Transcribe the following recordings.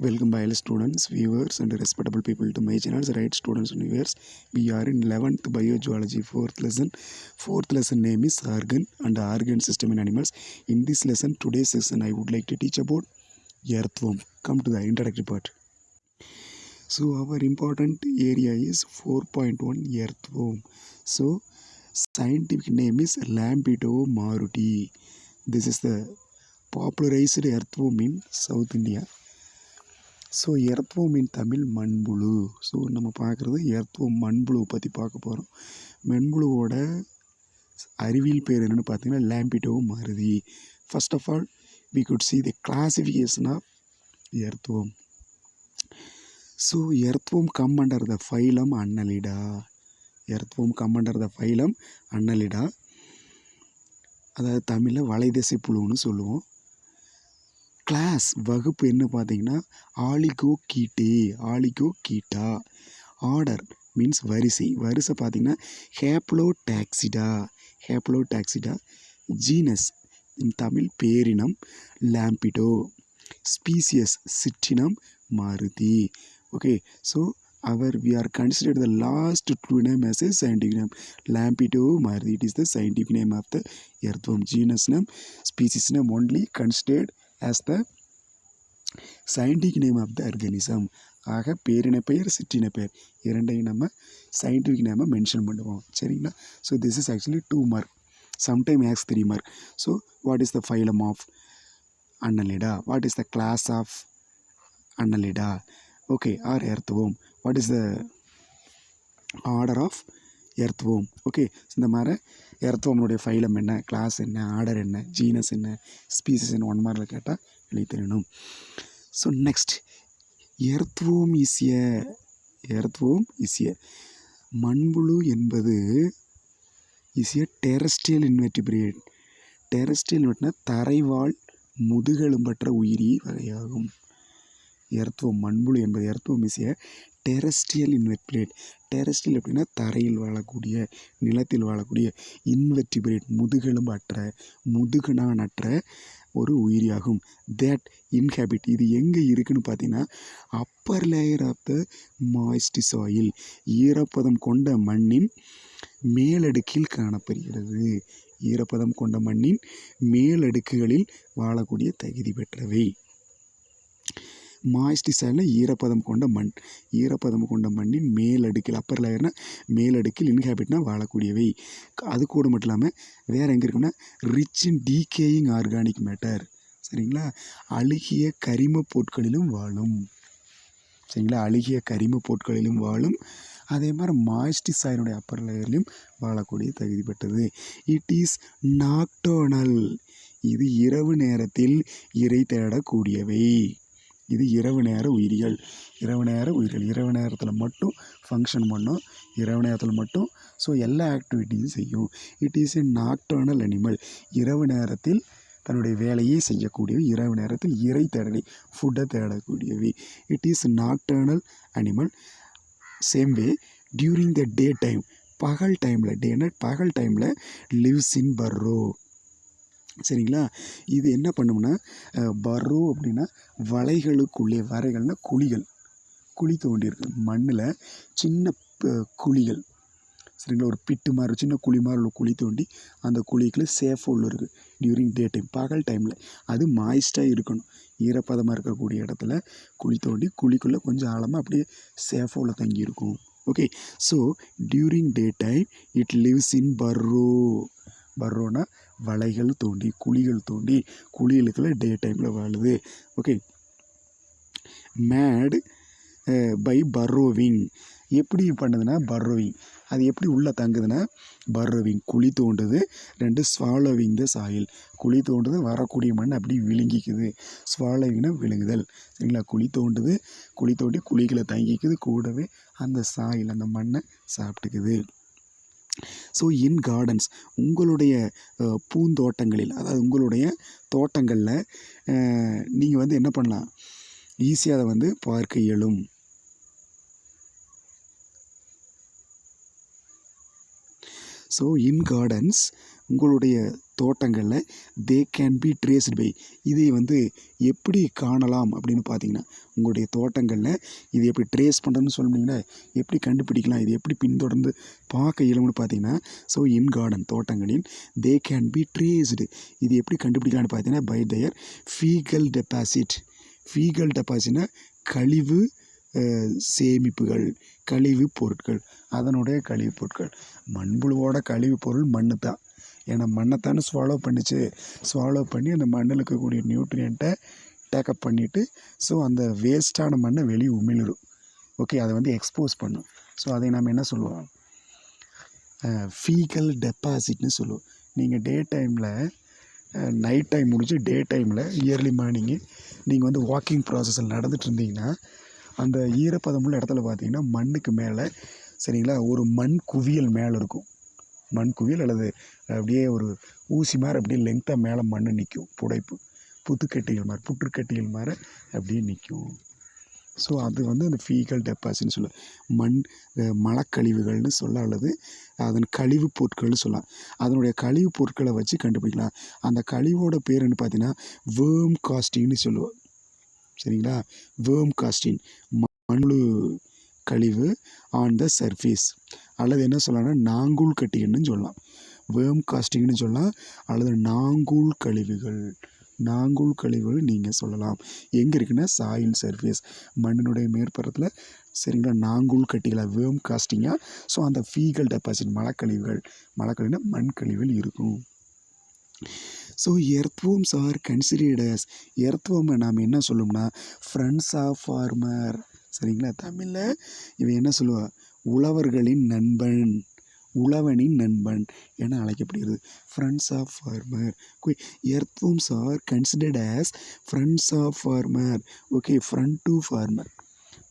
Welcome by all students, viewers and respectable people to my channel. Right students and viewers, we are in 11th biogeology 4th lesson. 4th lesson name is organ and organ system in animals. In this lesson, today's session, I would like to teach about earthworm. Come to the introductory part. So our important area is 4.1 earthworm. So scientific name is Lampidomaruti. This is the popularized earthworm in South India. So earthworm in Tamil மண்புழு. So நம்ம பார்க்குறது எர்த்வோம் மண்புழுவை பற்றி பார்க்க போகிறோம். மண்புழுவோட அறிவியல் பேர் என்னென்னு பார்த்தீங்கன்னா லாம்பிடோமாருதி. First of all we could see the classification of earthworm. So earthworm come under the phylum Annelida. Earthworm come under the phylum Annelida, அதாவது தமிழில் வலைதசை புழுன்னு சொல்லுவோம். கிளாஸ் வகுப்பு என்ன பார்த்தீங்கன்னா ஆலிகோகீட்டே, ஆலிகோகீட்டா. ஆர்டர் மீன்ஸ் வரிசை, வரிசை பார்த்தீங்கன்னா ஹேப்ளோடாக்சிடா, ஹேப்ளோடாக்சிடா. ஜீனஸ் தமிழ் பேரினம் லாம்பிடோ. ஸ்பீசியஸ் சிற்றினம் mauritii. Okay, so we are considered the last true name as a scientific name. Lampidomaruti, it is the scientific name of the earthworm. Genus name, species name only considered as the scientific name of the organism. ஆக பேரின பெயர் சிற்றின பெயர் இரண்டையும் நம்ம scientific நேமை mention பண்ணுவோம். சரிங்களா? So this is actually 2 mark, sometime as 3 mark. So what is the phylum of Annelida, what is the class of Annelida, okay, or earthworm, what is the order of earthworm. Okay, இந்த மாதிரி எர்த்வோம்னுடைய phylum என்ன, class என்ன, order என்ன, genus என்ன, species என்ன 1 markல கேட்டால் எழுதி தெரியணும். So next, earthworm is a மண்புழு என்பது is a terrestrial invertebrate. Terrestrial இன்வெர்ட்னா தரைவாழ் முதுகெலும்பற்ற உயிரி வகையாகும். எர்த்வோம் மண்புழு என்பது எர்த்வோம் is a terrestrial invertebrate. Terrestrial அப்படின்னா தரையில் வாழக்கூடிய, நிலத்தில் வாழக்கூடிய, இன்வெர்டிபிரேட் முதுகெலும்பு அற்ற, முதுகுநானற்ற ஒரு உயிரியாகும். தேட் இன்ஹேபிட், இது எங்கே இருக்குன்னு பார்த்தீங்கன்னா upper layer of the moist soil, ஈரப்பதம் கொண்ட மண்ணின் மேலடுக்கில் காணப்படுகிறது. ஈரப்பதம் கொண்ட மண்ணின் மேலடுக்குகளில் வாழக்கூடிய தகுதி பெற்றவை. மாய்ஸ்ட் சாயில்னா ஈரப்பதம் கொண்ட மண், ஈரப்பதம் கொண்ட மண்ணின் மேலடுக்கில், அப்பர் லேயர்னா மேலடுக்கில், இன்ஹேபிட்னா வாழக்கூடியவை. அது கூட மட்டும் இல்லாமல் வேறு எங்கே இருக்குன்னா rich in decaying organic matter. சரிங்களா? அழுகிய கரிம பொருட்களிலும் வாழும். சரிங்களா? அழுகிய கரிம பொருட்களிலும் வாழும். அதே மாதிரி மாய்ஸ்ட் சாயினுடைய அப்பர் லேயர்லையும் வாழக்கூடிய தகுதி பெற்றது. இட் இஸ் நாக்டர்னல், இது இரவு நேரத்தில் இரை தேடக்கூடியவை. இது இரவு நேர உயிரிகள். இரவு நேரத்தில் மட்டும் ஃபங்க்ஷன் பண்ணும், இரவு நேரத்தில் மட்டும். ஸோ எல்லா ஆக்டிவிட்டியும் செய்யும். It is a nocturnal animal, இரவு நேரத்தில் தன்னுடைய வேலையை செய்யக்கூடியவை, இரவு நேரத்தில் இரை தேடலை, ஃபுட்டை தேடக்கூடியவை. It is nocturnal animal. Same way during the day time, பகல் டைமில், பகல் டைமில் லிவ்ஸ் இன் பர்ரோ. சரிங்களா? இது என்ன பண்ணும்னா பர்ரோ அப்படின்னா வலைகளுக்குள்ளே, வரைகள்னா குழிகள், குழி தோண்டியிருக்கு மண்ணில், சின்ன குழிகள். சரிங்களா? ஒரு பிட்டு மாதிரி சின்ன குழி மாதிரி உள்ள குழி தோண்டி அந்த குழிக்குள்ளே சேஃபாக உள்ள இருக்குது டியூரிங் டே டைம், பகல் டைமில். அது மாய்ஸ்டாக இருக்கணும், ஈரப்பதமாக இருக்கக்கூடிய இடத்துல குழி தோண்டி குழிக்குள்ளே கொஞ்சம் ஆழமாக அப்படியே சேஃபாக உள்ள தங்கியிருக்கும். Okay, so during day time it lives in burrow. பர்ரோனா வலைகள் தோண்டி, குழிகள் தோண்டி, குழிகளுக்குள்ள டே டைமில் வாழுது. Okay, made by burrowing. எப்படி பண்ணுதுன்னா பர்ரோவிங், அது எப்படி உள்ளே தங்குதுன்னா பர்ரோவிங், குழி தோண்டுது. 2 ஸ்வாலோவிங் த சாயில், குழி தோண்டுது, வரக்கூடிய மண் அப்படி விழுங்கிக்குது. ஸ்வாலோவிங்னா விழுங்குதல். சரிங்களா? குழி தோண்டுது, குழி தோண்டி குழிகளை தங்கிக்குது, கூடவே அந்த சாயில், அந்த மண்ணை சாப்பிட்டுக்குது. ஸோ இன் கார்டன்ஸ், உங்களுடைய பூந்தோட்டங்களில், அதாவது உங்களுடைய தோட்டங்களில் நீங்கள் என்ன பண்ணலாம், ஈஸியாக அதை பார்க்க இயலும். ஸோ இன் கார்டன்ஸ் உங்களுடைய தோட்டங்களில் they can be traced by, இதை வந்து எப்படி காணலாம் அப்படின்னு பார்த்தீங்கன்னா, உங்களுடைய தோட்டங்களில் இது எப்படி ட்ரேஸ் பண்ணுறதுன்னு சொன்னீங்கன்னா எப்படி கண்டுபிடிக்கலாம், இது எப்படி பின்தொடர்ந்து பார்க்க இயலும்னு பார்த்தீங்கன்னா, ஸோ இன் கார்டன் தோட்டங்களில் தே கேன் பி ட்ரேஸ்டு, இது எப்படி கண்டுபிடிக்கலாம்னு பார்த்தீங்கன்னா by their faecal deposit. Faecal டெபாசிட்னா கழிவு சேமிப்புகள், கழிவு பொருட்கள், அதனுடைய கழிவு பொருட்கள். மண்புழுவோட கழிவு பொருள் மண்ணு தான். ஏன்னா மண்ணைத்தானே ஸ்வாலோ பண்ணி அந்த மண்ணில் இருக்கக்கூடிய நியூட்ரியண்ட்டை டேக்கப் பண்ணிவிட்டு ஸோ அந்த வேஸ்ட்டான மண்ணை வெளியே உமிழிடும். ஓகே, அதை வந்து எக்ஸ்போஸ் பண்ணும். ஸோ அதை நம்ம என்ன சொல்லுவோம், ஃபீகல் டெபாசிட்னு சொல்லுவோம். நீங்கள் டே டைமில் நைட் டைம் முடிஞ்சு டே டைமில் இயர்லி மார்னிங்கு நீங்கள் வந்து வாக்கிங் ப்ராசஸில் நடந்துட்டு இருந்தீங்கன்னா அந்த ஈரப்பதமுள்ள இடத்துல பார்த்தீங்கன்னா மண்ணுக்கு மேலே சரிங்களா ஒரு மண் குவியல் மேலே இருக்கும். மண் குவியல் அல்லது அப்படியே ஒரு ஊசி மாதிரி அப்படியே லெங்க்த்தாக மேலே மண் நிற்கும். புற்றுக்கட்டிகள் மாதிரி அப்படியே நிற்கும். ஸோ அது வந்து அந்த ஃபீகல் டெபாசிட்னு சொல்லுவோம். மண் மலக்கழிவுகள்னு சொல்ல அல்லது அதன் கழிவு பொருட்கள்னு சொல்லலாம். அதனுடைய கழிவு பொருட்களை வச்சு கண்டுபிடிக்கலாம். அந்த கழிவோட பேருன்னு பார்த்தீங்கன்னா வேர்ம் காஸ்டிங்னு சொல்லுவோம். சரிங்களா, வேர்ம் காஸ்டிங் மண்புழு கழிவு ஆன் த சர்ஃபேஸ், அல்லது என்ன சொல்லலாம்னா நாங்கூல் கட்டிகள்னு சொல்லலாம். வேர்ம் காஸ்டிங்னு சொல்லலாம் அல்லது நாங்கூல் கழிவுகள் நீங்கள் சொல்லலாம். எங்கே இருக்குன்னா சாயில் சர்ஃபேஸ், மண்ணினுடைய மேற்பரத்தில் சரிங்களா நாங்கூல் கட்டிகளாக வேர்ம் காஸ்டிங்காக. ஸோ அந்த ஃபீகல் டெபாசிட் மழைக்கழிவுனா மண் கழிவுகள் இருக்கும். ஸோ எர்த்வர்ம்ஸ் ஆர் கன்சிடர்ட் அஸ், எர்த்வர்மை நாம் என்ன சொல்லுவோம்னா ஃப்ரெண்ட்ஸ் ஆஃப் ஃபார்மர். சரிங்களா, தமிழில் இவன் என்ன சொல்லுவா, உழவனின் நண்பன் என அழைக்கப்படுகிறது. Friends of farmer. Okay, earthworms are considered as friends of farmer. Okay, friend to farmer,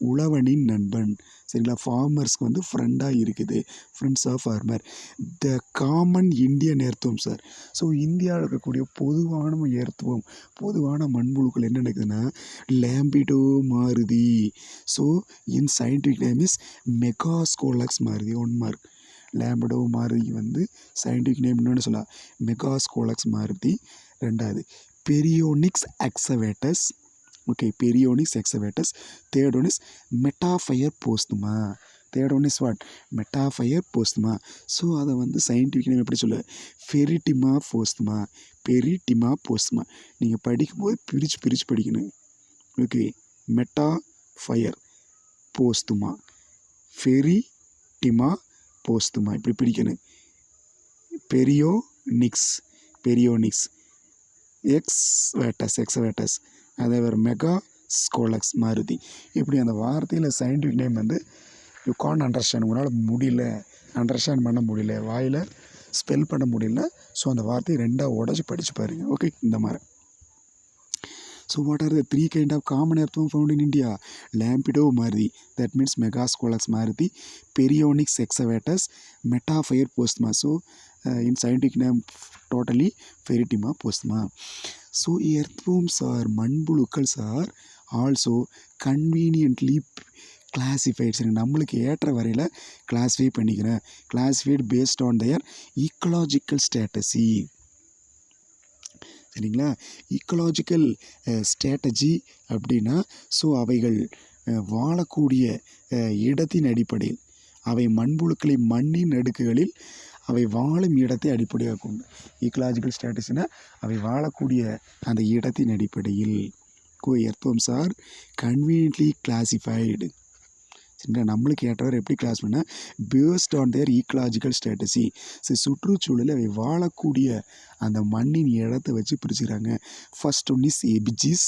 உழவனின் நண்பன். சரிங்களா, ஃபார்மர்ஸ்க்கு வந்து ஃப்ரெண்டாக இருக்குது, friends of farmer. The common Indian earthworm sir. ஸோ இந்தியாவில் இருக்கக்கூடிய பொதுவான மண்புழுக்கள் என்ன நடக்குதுன்னா Lampito mauritii. So in scientific name is Megascolex mauritii. 1 mark. Lampito mauritii வந்து சயின்டிஃபிக் நேம் என்னென்னு சொல்லலாம், மெகாஸ்கோலக்ஸ் மாருதி. 2வது Perionyx excavatus. Okay, Perionyx excavatus. Third one is மெட்டாஃபயர் posthuma. Third one is what, Metaphire posthuma. So அதை வந்து scientific name எப்படி சொல்ல, ஃபெரிட்டிமா போஸ்துமா. நீங்கள் படிக்கும்போது பிரித்து படிக்கணும். ஓகே, மெட்டாஃபயர் போஸ்துமா, ஃபெரிட்டிமா போஸ்துமா இப்படி பிடிக்கணும். பெரியோனிக்ஸ் எக்ஸவேட்டஸ் அதே வேறு மெகாஸ்கோலக்ஸ் மாருதி. இப்படி அந்த வார்த்தையில் சயின்டிஃபிக் நேம் வந்து யூ கான் அண்டர்ஸ்டாண்ட், உங்களால் அண்டர்ஸ்டாண்ட் பண்ண முடியல, வாயில் ஸ்பெல் பண்ண முடியல. ஸோ அந்த வார்த்தையை 2ஆக உடச்சி படித்து பாருங்கள். ஓகே, இந்த மாதிரி. So what are the 3 kind of common earthworm found in India? Lampido maruti, that means Megascolax maruti, Perionyx excavatus, Metaphyre postma. So in scientific name totally Ferritima postma. So earthworms are மண்புழுக்கள் are also conveniently classified. சரி, நம்மளுக்கு ஏற்ற வரையில் classify பண்ணிக்கிறேன். Classified based on their ecological status. சரிங்களா, ecological strategy அப்படின்னா so அவைகள் வாழக்கூடிய இடத்தின் அடிப்படையில், அவை மண்புழுக்களின் மண்ணின் அடுக்குகளில் அவை வாழும் இடத்தை அடிப்படையாக கொண்டு. ஈக்கலாஜிக்கல் ஸ்ட்ராட்டஜினா அவை வாழக்கூடிய அந்த இடத்தின் அடிப்படையில். Earthworms are conveniently classified. சரிங்களா, நம்மளுக்கு ஏற்றவர் எப்படி கிளாஸ் பண்ணால் based on their ecological strategy. So சுற்றுச்சூழலில் அவை வாழக்கூடிய அந்த மண்ணின் இடத்தை வச்சு பிரிச்சுக்கிறாங்க. First one is epigeics,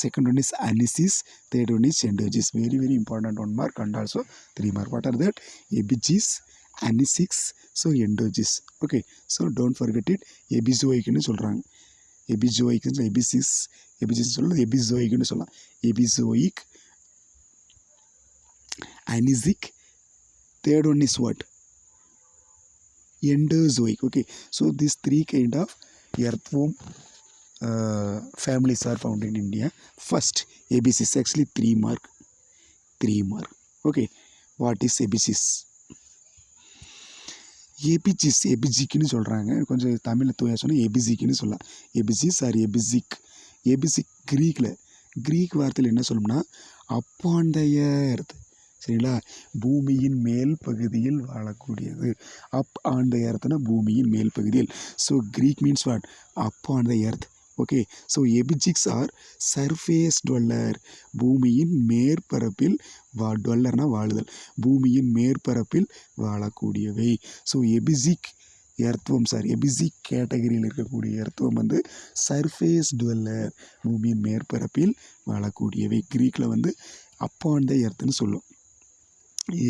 second one is anecics, third one is endogeics. Very very important 1 mark and also 3 mark. What are that? Epigeics, anecics, so endogeics. Okay, so don't forget it. எபிசோயிக்னு சொல்கிறாங்க. Epigeics சொல்கிறது எபிசோயிக்னு சொல்லலாம். எபிசோயிக், anisic, third one is what, endozoic. Okay, so these 3 kind of earthworm families are found in India. First ABCs, actually 3 mark. Okay, what is ABCs? எபிஜிஸ் எபிஜிக்னு சொல்கிறாங்க, கொஞ்சம் தமிழில் தூயா சொன்னால் எபிசிக்னு சொல்லலாம். எபிசிஸ் R எபிசிக். எபிசிக் creek வார்த்தையில் என்ன சொல்லணும்னா அப்பான் த எர்த். சரிங்களா, பூமியின் மேல் பகுதியில் வாழக்கூடியது. அப் ஆன் த எர்த்னா பூமியின் மேல் பகுதியில். So Greek means what? Up on the earth. Okay, so epigeics are surface dweller. பூமியின் மேற்பரப்பில் டுவெல்லர்னா வாழுதல், பூமியின் மேற்பரப்பில் வாழக்கூடியவை. ஸோ எபிசிக் எர்த்வம் எபிசிக் கேட்டகரியில் இருக்கக்கூடிய எர்த்வம் வந்து சர்ஃபேஸ் டுவெல்லர், பூமியின் மேற்பரப்பில் வாழக்கூடியவை. க்ரீக்கில் அப்பான் த எர்த்னு சொல்லும்.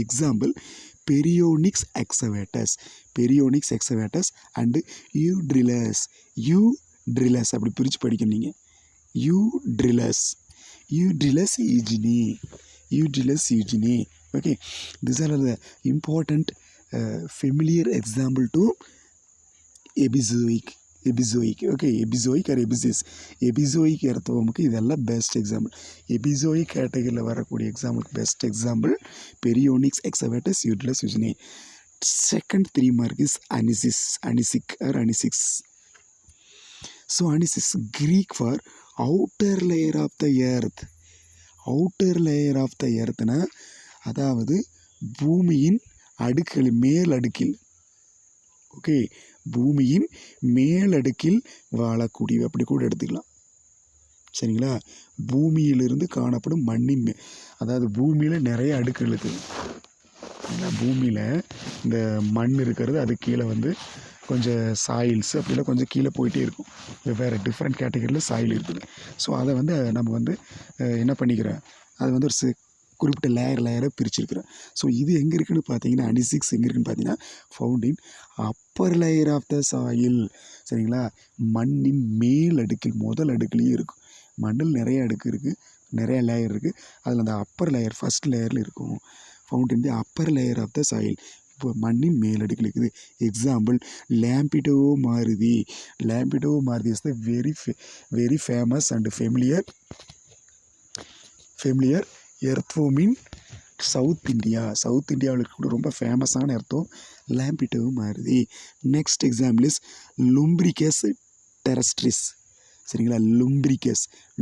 Example Perionyx excavatus and Eudrilus அப்படி பிரித்து படிக்கணும் நீங்கள். Eudrilus eugeniae. Okay, these are the important familiar example to epizoic. Okay, epizoic or epizoic எர்த்வமுக்கு இதெல்லாம் பெஸ்ட் எக்ஸாம்பிள். எபிசோயிக் கேட்டகரியில் வரக்கூடிய எக்ஸாம்பிளுக்கு best example Perionyx excavatus Eudrilus eugeniae. Second 3 mark is anecics. So anecics Greek for outer layer of the earth. எர்த்னா அதாவது பூமியின் அடுக்கில், மேல் அடுக்கில். ஓகே, பூமியின் மேலடுக்கில் வாழக்கூடியவை அப்படி கூட எடுத்துக்கலாம். சரிங்களா, பூமியிலிருந்து காணப்படும் மண்ணின் அதாவது பூமியில் நிறைய அடுக்குகள் இருக்குது. பூமியில் இந்த மண் இருக்கிறது, அது கீழே கொஞ்சம் சாயில்ஸ் அப்படிலாம் கொஞ்சம் கீழே போயிட்டே இருக்கும். வேறு டிஃப்ரெண்ட் கேட்டகரியில் சாயில் இருக்குது. ஸோ அதை நம்ம என்ன பண்ணிக்கிறோம், அது ஒரு குறிப்பிட்ட லேயராக பிரிச்சிருக்கிறோம். ஸோ இது எங்கே இருக்குதுன்னு பார்த்தீங்கன்னா, அனிசிக்ஸ் எங்கே இருக்குதுன்னு பார்த்தீங்கன்னா found in upper layer of the soil. சரிங்களா, மண்ணின் மேல் அடுக்கில், முதல் அடுக்குலேயே இருக்கும். மண்ணில் நிறைய அடுக்கு இருக்குது, நிறைய லேயர் இருக்குது. அதில் அந்த அப்பர் லேயர் ஃபஸ்ட் லேயரில் இருக்கும். Found in the upper layer of the soil, இப்போ மண்ணின் மேலடுக்கில் இருக்குது. Example Lampito mauritii is the very famous and familiar earthworm in south இந்தியாவில் இருக்கக்கூடிய ரொம்ப ஃபேமஸான earthworm Lampito mauritii. Next example is Lumbricus terrestris. சரிங்களா,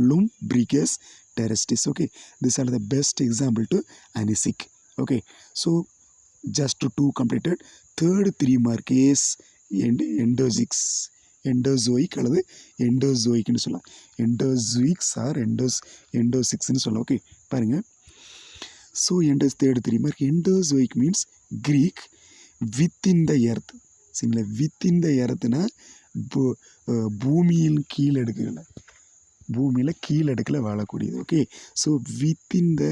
Lumbricus terrestris. Okay, this are the best example to anecic. Okay, so just 2 completed. Third 3 mark is endozoic அல்லது எண்டோசோயிக்னு சொல்லலாம். Endozoics are எண்டோசிக்ஸ்னு சொல்லலாம். ஓகே, பாருங்கள். So third 3 mark endozoic means Greek within the earth. சரிங்களா, within the எர்த்னா பூமியில் கீழடுக்கில் வாழக்கூடியது. Okay, so within the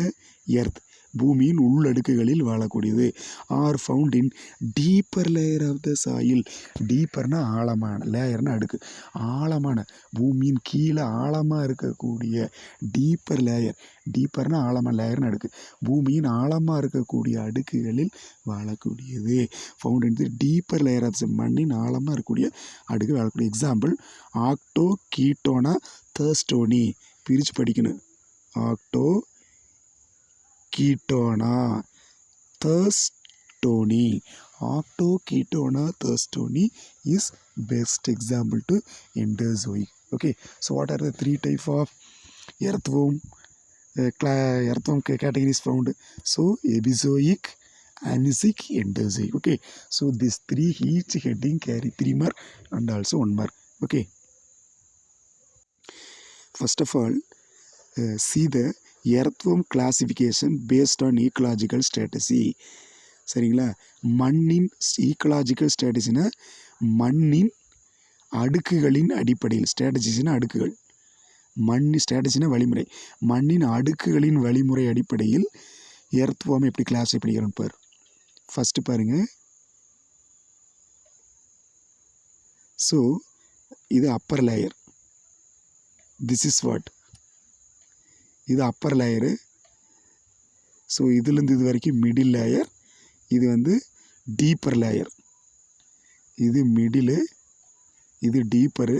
earth, பூமியின் உள்ளடுக்குகளில் வாழக்கூடியது. Are found in deeper layer of the soil. டீப்பர்னா ஆழமான, லேயர்னா அடுக்கு, ஆழமான, பூமியின் கீழே ஆழமாக இருக்கக்கூடிய டீப்பர்னா ஆழமான, லேயர்னு அடுக்கு, பூமியின் ஆழமாக இருக்கக்கூடிய அடுக்குகளில் வாழக்கூடியது. Found in the deeper layer of the, மண்ணின் ஆழமாக இருக்கக்கூடிய அடுக்கு வாழக்கூடிய. Example Octochaetona thurstoni. பிரித்து படிக்கணும். ஆக்டோ கீட்டோனா தர்ஸ்டோனி. is best example to Endozoic. Okay, so what are the 3 type of earthworm categories found? So Epizoic, Anisic, Endozoic. Okay, so these 3 each heading carry 3 mark and also 1 mark. Okay, first of all see the earthworm classification based on ecological status. சரிங்களா, மண்ணின் ecological ஸ்ட்ராட்டஜினா மண்ணின் அடுக்குகளின் அடிப்படையில், ஸ்ட்ராட்டஜினா அடுக்குகள், ஸ்ட்ராட்டஜினா வழிமுறை, மண்ணின் அடுக்குகளின் வழிமுறை அடிப்படையில் எர்த்வார்ம் எப்படி கிளாஸிஃபை பண்ணிக்கிறோன்னு பாரு. ஃபஸ்ட்டு பாருங்கள். ஸோ இது upper layer, this is what, இது அப்பர் லேயரு. ஸோ இதுலேருந்து இது வரைக்கும் மிடில் லேயர், இது டீப்பர் லேயர், இது மிடிலு, இது டீப்பரு,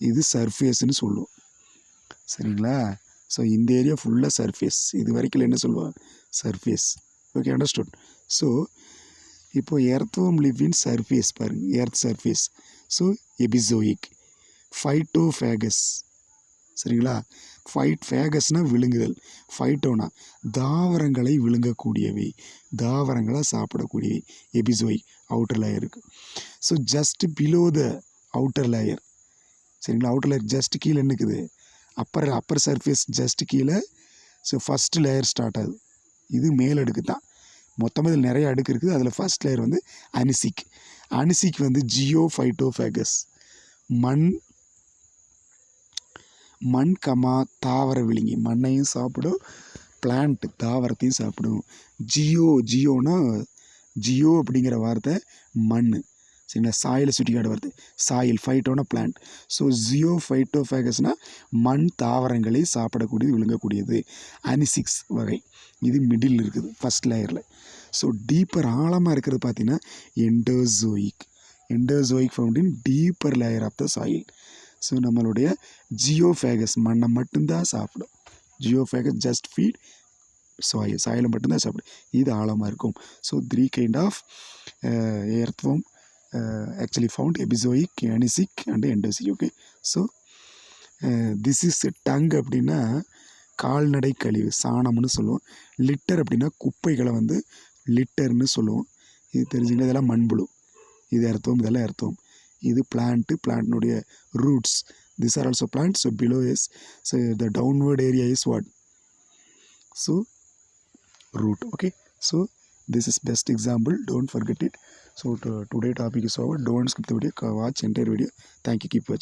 இது சர்ஃபேஸ்ன்னு சொல்லுவோம். சரிங்களா, ஸோ இந்த ஏரியா ஃபுல்லாக சர்ஃபேஸ், இது வரைக்கும் என்ன சொல்லுவாங்க, சர்ஃபேஸ். Okay, understood. ஸோ இப்போது எர்த்வம் லிவ் இன் சர்ஃபேஸ் பாருங்கள், எர்த் சர்ஃபேஸ். ஸோ எபிசோயிக். ஃபைட்டோஃபேகஸ் சரிங்களா. ஃபேகஸ்னால் விழுங்குதல், ஃபைட்டோனா தாவரங்களை விழுங்கக்கூடியவை, தாவரங்களை சாப்பிடக்கூடியவை. எபிசோயிக் அவுட்டர் லேயர் இருக்குது. So just below the outer layer சரிங்களா. அவுட்டர் லேயர் ஜஸ்ட் கீழே என்னக்குது, அப்பர் சர்ஃபேஸ் ஜஸ்ட் கீழே. ஸோ ஃபஸ்ட்டு லேயர் ஸ்டார்ட் ஆகுது. இது மேல் அடுக்கு தான். மொத்தமாக இதில் நிறைய அடுக்கு இருக்குது. அதில் ஃபஸ்ட் லேயர் வந்து அனிசிக். அனிசிக் வந்து ஜியோஃபைட்டோஃபேகஸ், மண் தாவர விழுங்கி, மண்ணையும் சாப்பிடும், பிளான்ட் தாவரத்தையும் சாப்பிடும். ஜியோனா ஜியோ அப்படிங்கிற வார்த்தை மண் சரிங்களா. சாயிலை சுட்டி காட்ட வார்த்தை சாயில், ஃபைட்டோனா பிளான்ட். ஸோ ஜியோஃபைட்டோஃபேகஸ்னால் மண் தாவரங்களை சாப்பிடக்கூடியது, விழுங்கக்கூடியது. அனிசிக்ஸ் வகை. இது மிடில் இருக்குது ஃபஸ்ட் லேயரில். ஸோ டீப்பர் ஆழமாக இருக்கிறது பார்த்தீங்கன்னா endozoic found in deeper layer of the soil. So நம்மளுடைய ஜியோஃபேகஸ் மண்ணை மட்டும்தான் சாப்பிடும். ஜியோஃபேகஸ் ஜஸ்ட் ஃபீட் சாயிலை மட்டும்தான் சாப்பிடும். இது ஆழமாக இருக்கும். So 3 kind of earthworm actually found: epizoic, anecic and endogeic. Okay. So this is dung அப்படின்னா கால்நடை கழிவு, சாணம்னு சொல்லுவோம். லிட்டர் அப்படின்னா குப்பைகளை வந்து லிட்டர்னு சொல்லுவோம். இது தெரிஞ்சுங்கன்னா இதெல்லாம் மண்புழு, இது எர்த்வம், இதெல்லாம் எர்த்வம். இது பிளான்ட்னுடைய roots. These are also plants. So below is, so the downward area is what? So root. Okay. So this is best example. Don't forget it. So today topic is over. Don't skip the video. Watch entire video. Thank you. Keep watching.